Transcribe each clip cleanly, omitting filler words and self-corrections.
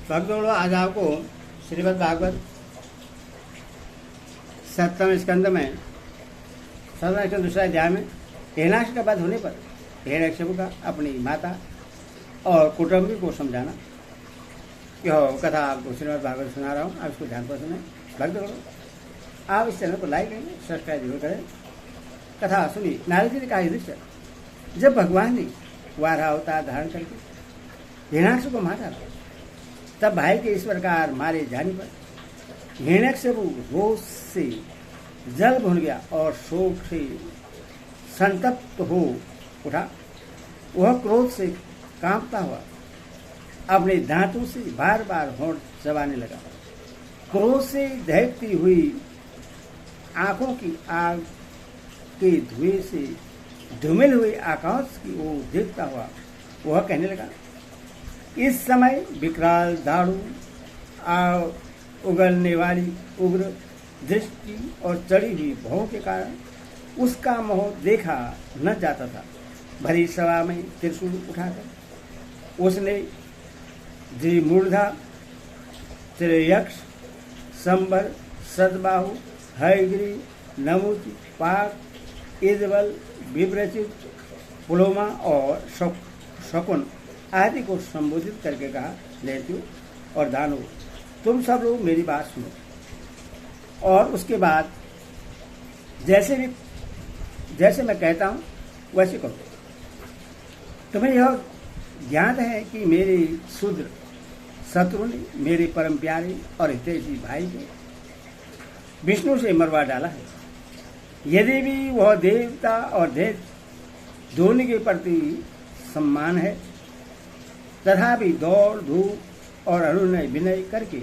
भक्तों, आज आपको श्रीमद् भागवत 7वें स्कंद में 7वें स्कंद दूसरा अध्याय में हिरण्याक्ष का वध होने पर हिरण्यकशिपु का अपनी माता और कुटुंबी को समझाना। यह कथा आपको श्रीमद् भागवत सुना रहा हूँ, आप इसको ध्यान पर सुने। भक्तों, आप इस चैनल को लाइक करें, सब्सक्राइब जरूर करें। कथा सुनी। नारद जी ने कहा, दृश्य जब भगवान ने वाराह अवतार धारण करके हिरण्याक्ष को मारा, तब भाई के इस प्रकार मारे जाने पर हिरण्यकशिपु रोष से जल भुन गया और शोक से संतप्त हो उठा। वह क्रोध से कांपता हुआ अपने दांतों से बार बार होंठ चबाने लगा। क्रोध से दहकती हुई आंखों की आग के धुएं से धूमिल हुई आकाश की ओर देखता हुआ वह कहने लगा, इस समय विकराल दारू उगलने वाली उग्र दृष्टि और चढ़ी हुई भौं के कारण उसका मोह देखा न जाता था। भरी सभा में त्रिशूल उठाकर उसने द्विमूर्धा, त्रियक्ष, संबर, सदबाहु, हयग्रीव, नमुच, पाक, इजबल, विप्रचित, पुलोमा और शकुन आदि को संबोधित करके कहा, दैत्यों और दानवों, तुम सब लोग मेरी बात सुनो और उसके बाद जैसे मैं कहता हूं वैसे करो। तुम्हें यह ज्ञात है कि मेरे शूद्र शत्रु ने मेरे परम प्यारे और हितैषी भाई को विष्णु से मरवा डाला है। यदि भी वह देवता और दैत्य दोनों के प्रति सम्मान है, तथापि दौड़ धूप और अनुनय विनय करके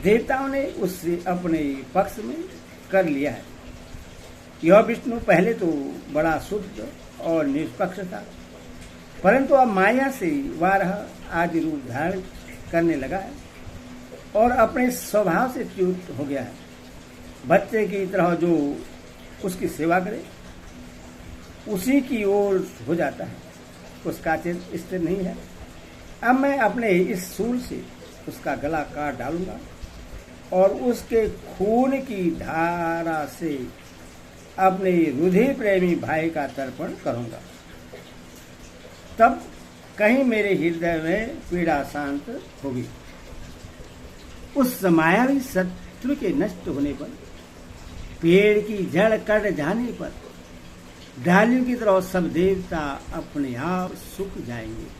देवताओं ने उससे अपने पक्ष में कर लिया है। यह विष्णु पहले तो बड़ा शुद्ध और निष्पक्ष था, परंतु अब माया से वाराह आदि रूप धारण करने लगा है और अपने स्वभाव से च्युत हो गया है। बच्चे की तरह जो उसकी सेवा करे उसी की ओर हो जाता है, उसका चित्त स्थिर नहीं है। अब मैं अपने इस शूल से उसका गला काट डालूंगा और उसके खून की धारा से अपने रुधिर प्रेमी भाई का तर्पण करूंगा। तब कहीं मेरे हृदय में पीड़ा शांत होगी। उस मायावी शत्रु के नष्ट होने पर, पेड़ की जड़ कट जाने पर डालियों की तरह सब देवता अपने आप सूख जाएंगे,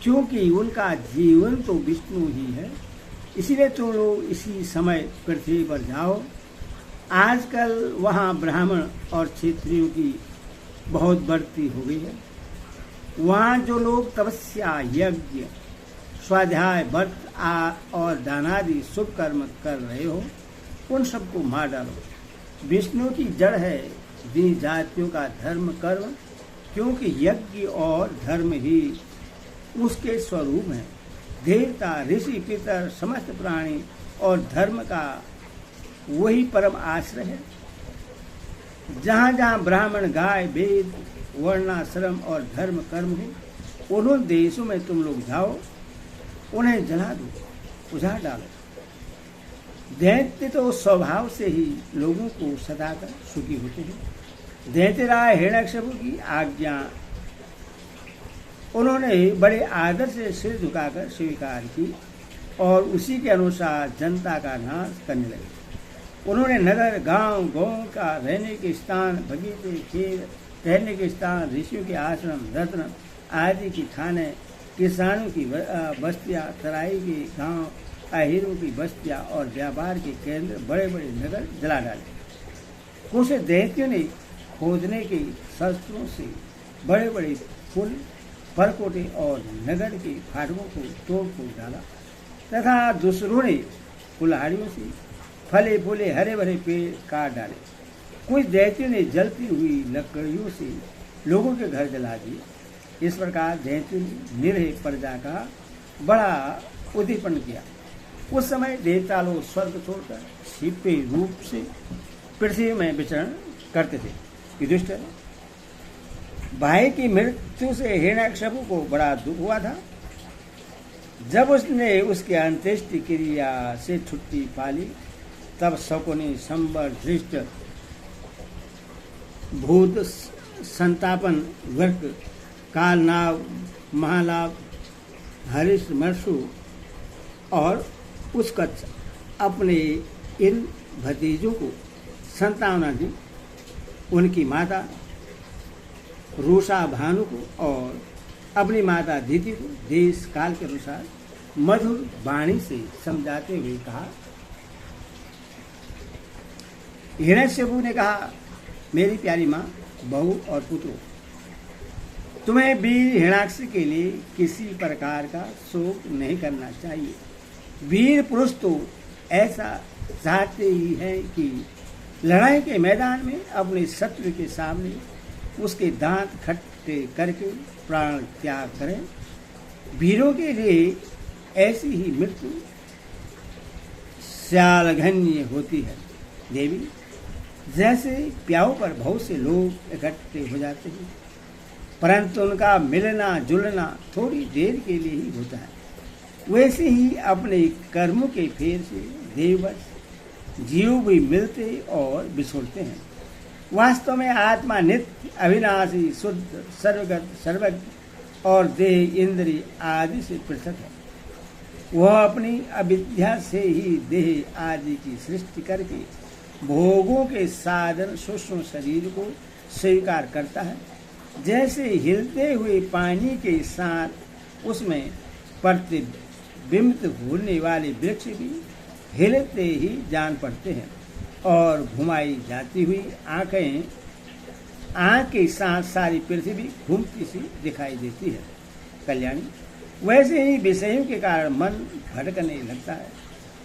क्योंकि उनका जीवन तो विष्णु ही है। इसीलिए तुम लोग इसी समय पृथ्वी पर जाओ। आजकल वहाँ ब्राह्मण और क्षत्रियों की बहुत बढ़ती हो गई है। वहाँ जो लोग तपस्या, यज्ञ, स्वाध्याय, व्रत और दानादि शुभ कर्म कर रहे हो, उन सबको मार डालो। विष्णु की जड़ है दी जातियों का धर्म कर्म, क्योंकि यज्ञ और धर्म ही उसके स्वरूप हैं। देवता, ऋषि, पितर, समस्त प्राणी और धर्म का वही परम आश्रय है। जहाँ जहाँ ब्राह्मण, गाय, वेद, वर्णाश्रम और धर्म कर्म हो, उन देशों में तुम लोग जाओ, उन्हें जला दो, उजाड़ डालो। दैत्य तो स्वभाव से ही लोगों को सताकर सुखी होते हैं। दैत्यराज हिरण्यकशिपु की आज्ञा उन्होंने बड़े आदर से सिर झुकाकर स्वीकार की और उसी के अनुसार जनता का नाश करने लगे। उन्होंने नगर, गांव, गांव का रहने के स्थान, बगीचे, खेत, ठहरने के स्थान, ऋषियों के आश्रम, रत्न आदि की खाने, किसानों की बस्तियां, तराई के गांव, अहीरों की बस्तियां और व्यापार के केंद्र, बड़े बड़े नगर जला डाले। कुछ दैत्यों ने खोदने के शस्त्रों से बड़े बड़े पुल, परकोटे और नगर के फाटकों को तोड़ फोड़ डाला, तथा दूसरों ने कुल्हाड़ियों से फले फूले हरे भरे पेड़ काट डाले। कुछ दैत्यों ने जलती हुई लकड़ियों से लोगों के घर जला दिए। इस प्रकार दैत्यों ने निरीह प्रजा का बड़ा उद्दीपन किया। उस समय देवता लोग स्वर्ग छोड़कर छिपे रूप से पृथ्वी में विचरण करते थे। युधिष्ठिर, भाई की मृत्यु से हिरण्यकशिपु को बड़ा दुख हुआ था। जब उसने उसके अंत्येष्टि क्रिया से छुट्टी पाली, तब शकुनी, संबर, धृष्ट, भूत संतापन, वर्क, कालनाग, महालाभ, हरिश, मरसु और उसकच्छ अपने इन भतीजों को संतावना दी। उनकी माता रूषा भानु को और अपनी माता दीति को देश काल के अनुसार मधुर वाणी से समझाते हुए कहा। हिरण्यकशिपु ने कहा, मेरी प्यारी माँ, बहू और पुत्रों, तुम्हें वीर हिरण्याक्ष के लिए किसी प्रकार का शोक नहीं करना चाहिए। वीर पुरुष तो ऐसा चाहते ही है कि लड़ाई के मैदान में अपने शत्रु के सामने उसके दांत खट्टे करके प्राण त्याग करें। वीरों के लिए ऐसी ही मृत्यु श्यालघन्य होती है। देवी, जैसे प्याऊ पर बहुत से लोग इकट्ठे हो जाते हैं, परंतु उनका मिलना जुलना थोड़ी देर के लिए ही होता है, वैसे ही अपने कर्मों के फेर से देववश जीव भी मिलते और बिछोड़ते हैं। वास्तव में आत्मा नित्य, अविनाशी, शुद्ध, सर्वगत, सर्वज्ञ और देह, इंद्रिय आदि से पृथक है। वह अपनी अविद्या से ही देह आदि की सृष्टि करके भोगों के साधन सूक्ष्म शरीर को स्वीकार करता है। जैसे हिलते हुए पानी के साथ उसमें प्रतिबिंबित होने वाले वृक्ष भी हिलते ही जान पड़ते हैं और घुमाई जाती हुई आंख के साथ सारी पृथ्वी घूमती सी दिखाई देती है। कल्याणी, वैसे ही विषयों के कारण मन भटकने लगता है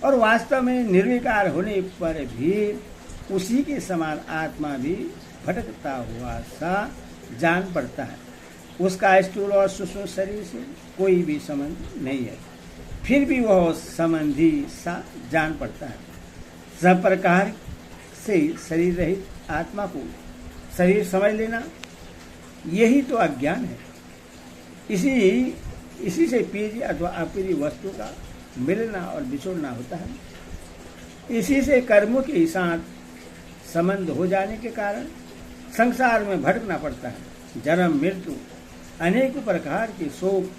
और वास्तव में निर्विकार होने पर भी उसी के समान आत्मा भी भटकता हुआ सा जान पड़ता है। उसका स्थूल और सूक्ष्म शरीर से कोई भी संबंध नहीं है, फिर भी वह संबंधी सा जान पड़ता है। सब प्रकार से शरीर रहित आत्मा को शरीर समझ लेना, यही तो अज्ञान है। इसी से प्रिय अथवा अप्रिय वस्तु का मिलना और बिछोड़ना होता है। इसी से कर्मों के साथ संबंध हो जाने के कारण संसार में भटकना पड़ता है। जन्म, मृत्यु, अनेक प्रकार के शोक,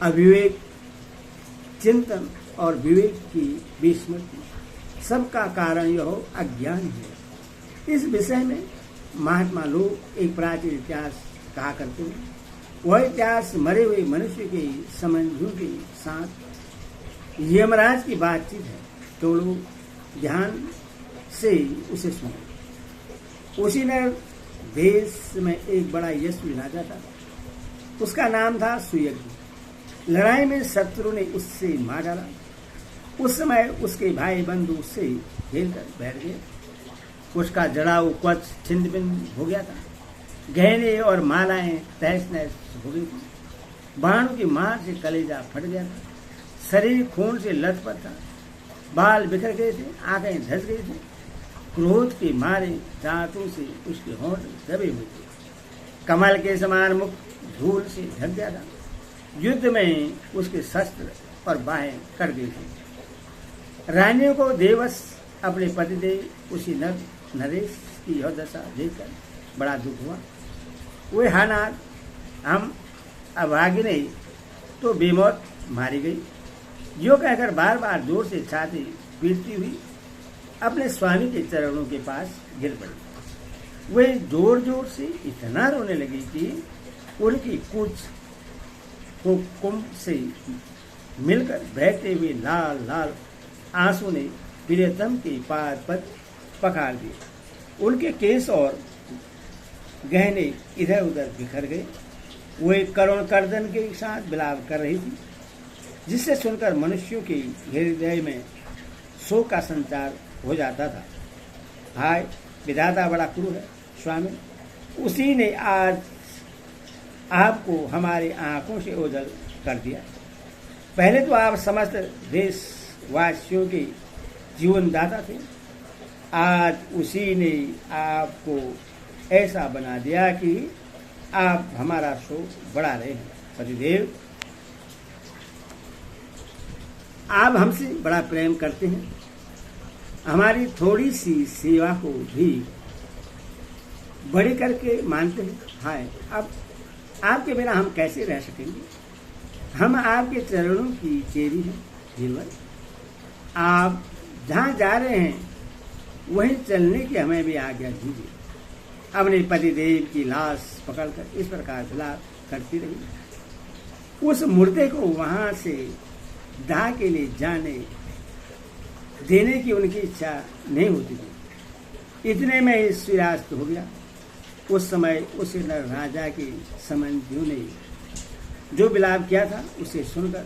अविवेक, चिंतन और विवेक की विस्मृति, सबका कारण यह अज्ञान है। इस विषय में महात्मा लोग एक प्राचीन इतिहास कहा करते हैं। वह इतिहास मरे हुए मनुष्य के संबंधियों के साथ यमराज की बातचीत है, तो लोग ध्यान से उसे सुनो। उसी ने देश में एक बड़ा यशस्वी राजा था, उसका नाम था सुयज्ञ। लड़ाई में शत्रु ने उससे मार डाला। उस समय उसके भाई बंधु उससे खेल कर बैठ गए। उसका जड़ाऊ कवच छिन्न भिन्न हो गया था, गहने और मालाएं तहस नहस हो गई थी। बाणों की मार से कलेजा फट गया था, शरीर खून से लथपथ था, बाल बिखर गए थे, आंखें धंस गई थी। क्रोध के मारे दांतों से उसके होंठ दबे हुए थे, कमल के समान मुख धूल से ढक गया था। युद्ध में उसके शस्त्र और बाहें कट गई थी। रानियों को देवश अपने पतिदेव उसी नरेश की यह दशा देखकर बड़ा दुख हुआ। वे हानात हम अभागिने तो बेमौत मारी गई, जो कहकर बार बार जोर से छाती पीटती हुई अपने स्वामी के चरणों के पास गिर पड़ी। वे जोर जोर से इतना रोने लगी कि उनकी कुछ को कुंभ से मिलकर बहते हुए लाल लाल आंसू ने प्रियतम के पाद पर पखाड़ दिए। उनके केस और गहने इधर उधर बिखर गए। वो एक करुण कर्दन के साथ विलाप कर रही थी, जिससे सुनकर मनुष्यों के हृदय में शोक का संचार हो जाता था। हाय, विधाता बड़ा क्रूर है स्वामी, उसी ने आज आपको हमारी आंखों से ओझल कर दिया। पहले तो आप समस्त देशवासियों के जीवनदाता थे, आज उसी ने आपको ऐसा बना दिया कि आप हमारा शोक बढ़ा रहे हैं। पतिदेव आप हमसे बड़ा प्रेम करते हैं, हमारी थोड़ी सी सेवा को भी बड़ी करके मानते हैं। हाय, अब आपके बिना हम कैसे रह सकेंगे? हम आपके चरणों की चेरी हैं जीवन। आप जहाँ जा रहे हैं वहीं चलने की हमें भी आज्ञा दीजिए। अपने पतिदेव की लाश पकड़कर इस प्रकार विलाप करती रही। उस मुर्दे को वहां से दाह के लिए जाने देने की उनकी इच्छा नहीं होती थी। इतने में सूर्यास्त हो गया। उस समय उस नर राजा के समंधियों ने जो विलाप किया था उसे सुनकर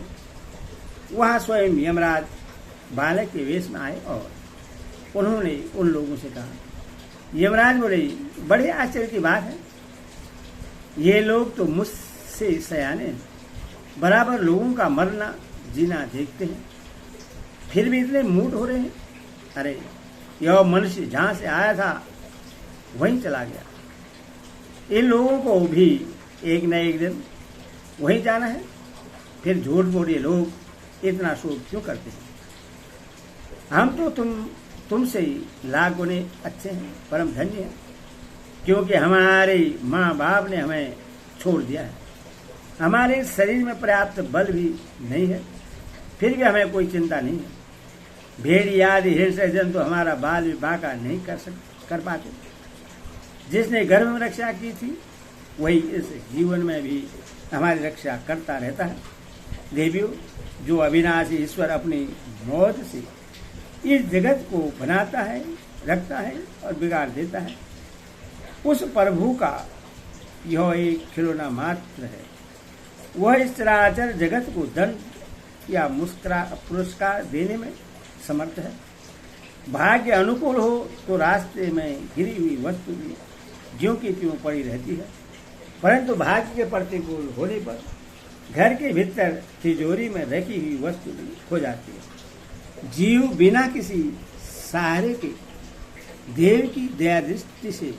वहां स्वयं यमराज बालक के वेश में आए और उन्होंने उन लोगों से कहा। यमराज बोले, बड़े आश्चर्य की बात है, ये लोग तो मुझसे सयाने हैं, बराबर लोगों का मरना जीना देखते हैं, फिर भी इतने मूड हो रहे हैं। अरे यह मनुष्य जहां से आया था वहीं चला गया। इन लोगों को भी एक न एक दिन वहीं जाना है, फिर झूठ बोल ये लोग इतना शोक क्यों करते हैं? हम तो तुमसे लाख गुने अच्छे हैं, परम धन्य हैं, क्योंकि हमारे माँ बाप ने हमें छोड़ दिया है। हमारे शरीर में पर्याप्त बल भी नहीं है, फिर भी हमें कोई चिंता नहीं है। भेड़ी आदि हिंसक जंतु हमारा बाल विवाह का नहीं कर पाते। जिसने गर्भ में रक्षा की थी वही इस जीवन में भी हमारी रक्षा करता रहता है। देवियों, जो अविनाशी ईश्वर अपनी मौत से इस जगत को बनाता है, रखता है और बिगाड़ देता है, उस प्रभु का यह एक खिलौना मात्र है। वह इस चराचर जगत को दंड या पुरस्कार देने में समर्थ है। भाग्य अनुकूल हो तो रास्ते में गिरी हुई वस्तु भी ज्यों की त्यों पड़ी रहती है, परंतु भाग्य के प्रतिकूल होने पर घर के भीतर तिजोरी में रखी हुई वस्तु भी खो जाती है। जीव बिना किसी सहारे के देव की दया दृष्टि से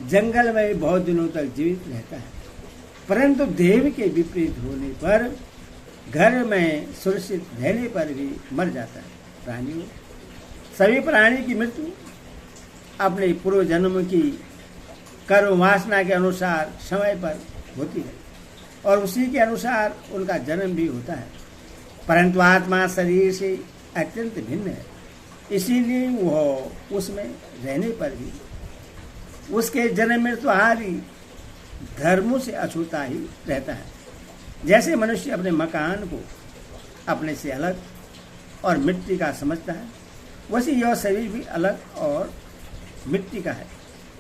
जंगल में बहुत दिनों तक जीवित रहता है, परंतु देव के विपरीत होने पर घर में सुरक्षित रहने पर भी मर जाता है। प्राणियों, सभी प्राणी की मृत्यु अपने पूर्व जन्म की कर्म वासना के अनुसार समय पर होती है और उसी के अनुसार उनका जन्म भी होता है, परंतु आत्मा शरीर से अत्यंत भिन्न है, इसीलिए वह उसमें रहने पर भी उसके जन्म मृत्यु आदि धर्मों से अछूता ही रहता है। जैसे मनुष्य अपने मकान को अपने से अलग और मिट्टी का समझता है, वैसे यह शरीर भी अलग और मिट्टी का है।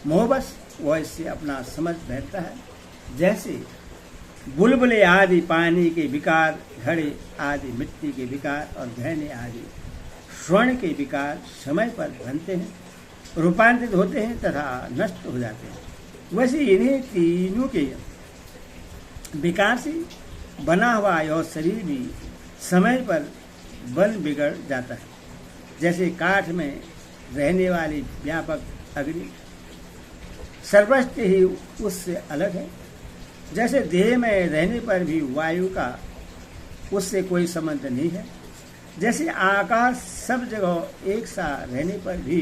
मोहबस वह इससे अपना समझ बैठता है। जैसे बुलबुले आदि पानी के विकार, घड़े आदि मिट्टी के विकार और गहने आदि स्वर्ण के विकार समय पर बनते हैं, रूपांतरित होते हैं तथा नष्ट हो जाते हैं, वैसे इन्हीं तीनों के विकार से बना हुआ यह शरीर भी समय पर बन बिगड़ जाता है। जैसे काठ में रहने वाली व्यापक अग्नि सर्वस्व ही उससे अलग है, जैसे देह में रहने पर भी वायु का उससे कोई संबंध नहीं है, जैसे आकाश सब जगह एक सा रहने पर भी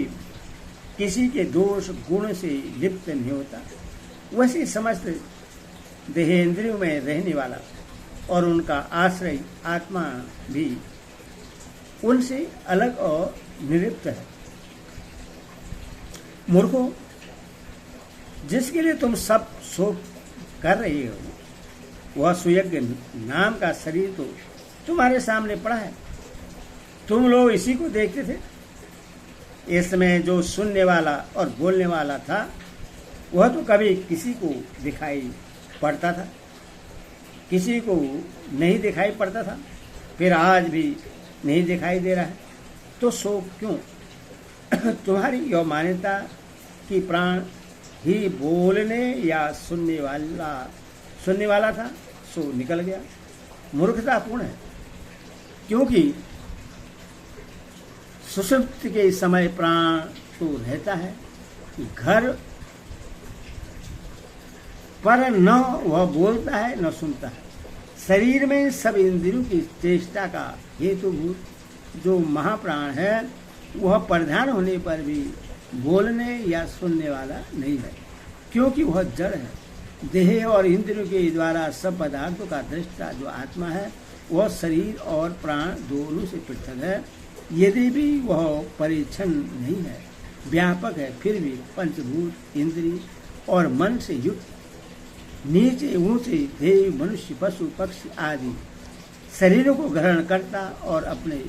किसी के दोष गुण से लिप्त नहीं होता, वैसे समस्त देहेंद्रियों में रहने वाला और उनका आश्रय आत्मा भी उनसे अलग और निलिप्त है। मूर्खों, जिसके लिए तुम सब शोक कर रहे हो, वह सुयज्ञ नाम का शरीर तो तुम्हारे सामने पड़ा है। तुम लोग इसी को देखते थे। इसमें जो सुनने वाला और बोलने वाला था वह तो कभी किसी को दिखाई पड़ता था, किसी को नहीं दिखाई पड़ता था, फिर आज भी नहीं दिखाई दे रहा है, तो शोक क्यों? तुम्हारी यह मान्यता कि प्राण ही बोलने या सुनने वाला था सो निकल गया, मूर्खतापूर्ण है, क्योंकि सुषुप्ति के समय प्राण तो रहता है, घर पर न वह बोलता है न सुनता है, शरीर में सब इंद्रियों की चेष्टा का हेतुभूत जो महाप्राण है वह प्रधान होने पर भी बोलने या सुनने वाला नहीं है, क्योंकि वह जड़ है। देह और इंद्रियों के द्वारा सब पदार्थों का दृष्टा जो आत्मा है वह शरीर और प्राण दोनों से पृथक है। यदि भी वह परिच्छन नहीं है, व्यापक है, फिर भी पंचभूत, इंद्रिय और मन से युक्त नीचे ऊंचे देव, मनुष्य, पशु, पक्षी आदि शरीरों को ग्रहण करता और अपने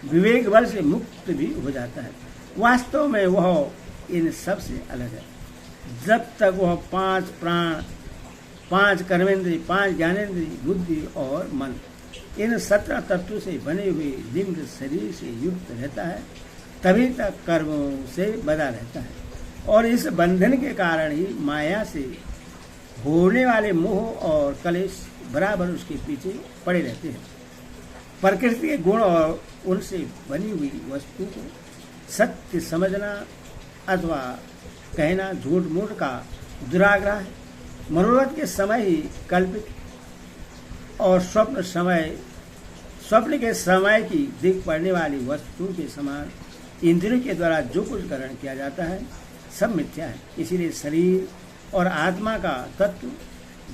विवेक बल से मुक्त भी हो जाता है। वास्तव में वह इन सब से अलग है। जब तक वह 5 प्राण, 5 कर्मेंद्रिय, 5 ज्ञानेंद्रिय, बुद्धि और मन, इन 17 तत्वों से बने हुए लिंग शरीर से युक्त रहता है, तभी तक कर्मों से बंधा रहता है। और इस बंधन के कारण ही माया से होने वाले मोह और कलेश बराबर उसके पीछे पड़े रहते हैं। प्रकृति के गुण और उनसे बनी हुई वस्तु को सत्य समझना अथवा कहना झूठ मूठ का दुराग्रह है। मनोरथ के समय ही कल्पित और स्वप्न के समय की दिख पड़ने वाली वस्तु के समान इंद्रियों के द्वारा जो कुछ ग्रहण किया जाता है सब मिथ्या है। इसीलिए शरीर और आत्मा का तत्व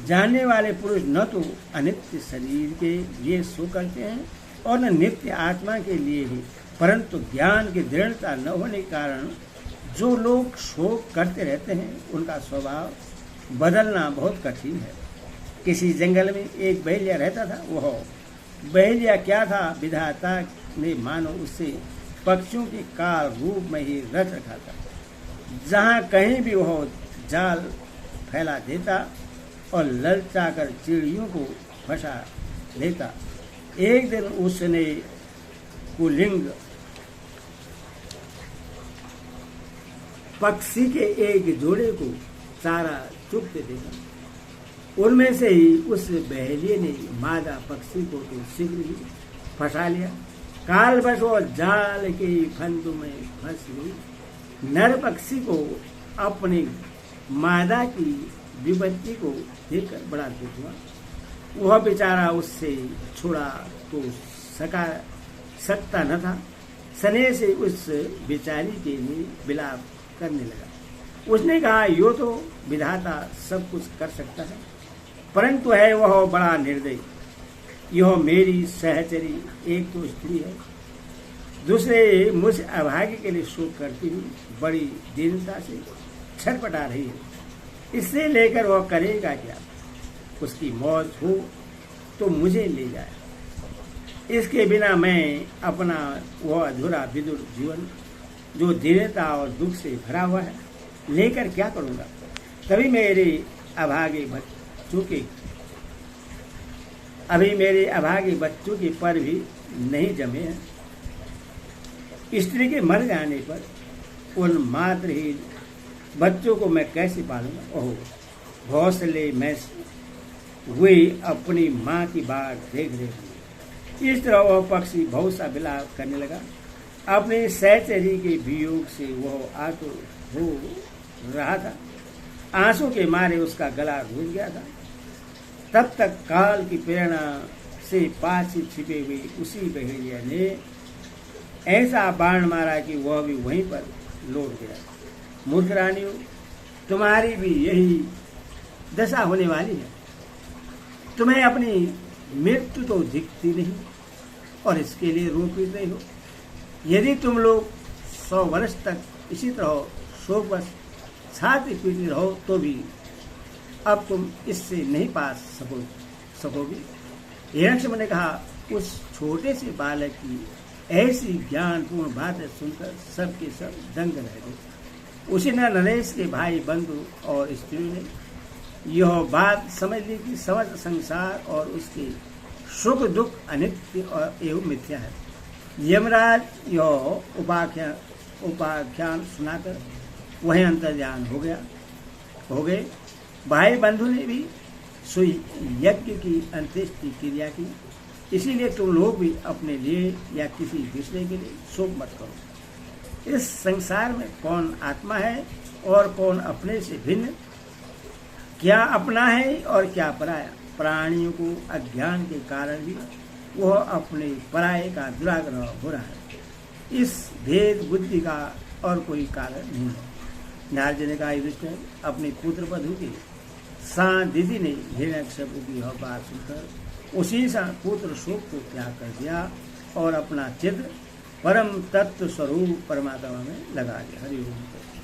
जानने वाले पुरुष न तो अनित्य शरीर के लिए शोक करते हैं और न नित्य आत्मा के लिए ही, परंतु ज्ञान की दृढ़ता न होने के कारण जो लोग शोक करते रहते हैं उनका स्वभाव बदलना बहुत कठिन है। किसी जंगल में एक बहेलिया रहता था। वह बहेलिया क्या था, विधाता ने मानो उसे पक्षियों के काल रूप में ही रच रखा था। जहाँ कहीं भी वह जाल फैला देता और ललचाकर चिड़ियों को फंसा लेता। एक दिन उसने कुलिंग पक्षी के एक जोड़े को चारा चुगते देखा। उनमें से ही उस बहेलिये ने मादा पक्षी को तो शीघ्र ही फंसा लिया। कालवश वो जाल के फंदों में फंस गई। नर पक्षी को अपनी मादा की विपत्ति को देखकर बड़ा दुख हुआ। वह बेचारा उससे छुड़ा तो सकता न था। स्नेह से उस बेचारी के लिए विलाप करने लगा। उसने कहा, यो तो विधाता सब कुछ कर सकता है, परंतु है वह बड़ा निर्दयी। यह मेरी सहचरी एक तो स्त्री है, दूसरे मुझ अभागे के लिए शोक करती हुई बड़ी दीनता से छटपटा रही है। इससे लेकर वह करेगा क्या? उसकी मौत हो तो मुझे ले जाए। इसके बिना मैं अपना वह अधूरा विदुर जीवन जो दीनता और दुख से भरा हुआ है लेकर क्या करूँगा? तभी मेरे अभागे बच्चों के पर भी नहीं जमे हैं। स्त्री के मर जाने पर उन मातृहीन बच्चों को मैं कैसे पालूंगा? ओह, घोंसले में वे अपनी माँ की बाट देख रहे होंगे। इस तरह वह पक्षी बहुत सा विलाप करने लगा। अपने सहचरी के वियोग से वह आतुर हो रहा था। आंसू के मारे उसका गला घुल गया था। तब तक काल की प्रेरणा से पास ही छिपे हुए उसी बहेलिया ने ऐसा बाण मारा कि वह भी वहीं पर लौट गया। मूर्ख रानियों, तुम्हारी भी यही दशा होने वाली है। तुम्हें अपनी मृत्यु तो दिखती नहीं और इसके लिए रोकित नहीं हो। यदि तुम लोग 100 वर्ष तक इसी तरह शोकवश छाती पीटी रहो तो भी अब तुम इससे नहीं पास सकोगी। हिरण्यकशिपु ने कहा, उस छोटे से बालक की ऐसी ज्ञानपूर्ण बातें सुनकर सबके सब दंग रह गए। उसी ने नरेश के भाई बंधु और स्त्रियों ने यह बात समझ ली कि समस्त संसार और उसके सुख दुख अनित्य और एवं मिथ्या है। यमराज यह उपाख्यान सुनाकर वहीं अंतर्ध्यान हो गए। भाई बंधु ने भी सुई यज्ञ की अंत्येष्टि क्रिया की। इसीलिए तुम लोग भी अपने लिए या किसी दूसरे के लिए शोक मत करो। इस संसार में कौन आत्मा है और कौन अपने से भिन्न, क्या अपना है और क्या पराया, प्राणियों को अज्ञान के कारण भी वह अपने पराये का दुराग्रह हो रहा है। इस भेद बुद्धि का और कोई कारण नहीं है। नारद जी ने कहा, युधिष्ठिर, अपने पुत्र वधु के दीदी ने हिरण्यकश्यप की यह बात सुनकर उसी पुत्र शोक को त्याग कर दिया और अपना चित्त परम तत्व स्वरूप परमात्मा में लगा दिया। हरि ओम।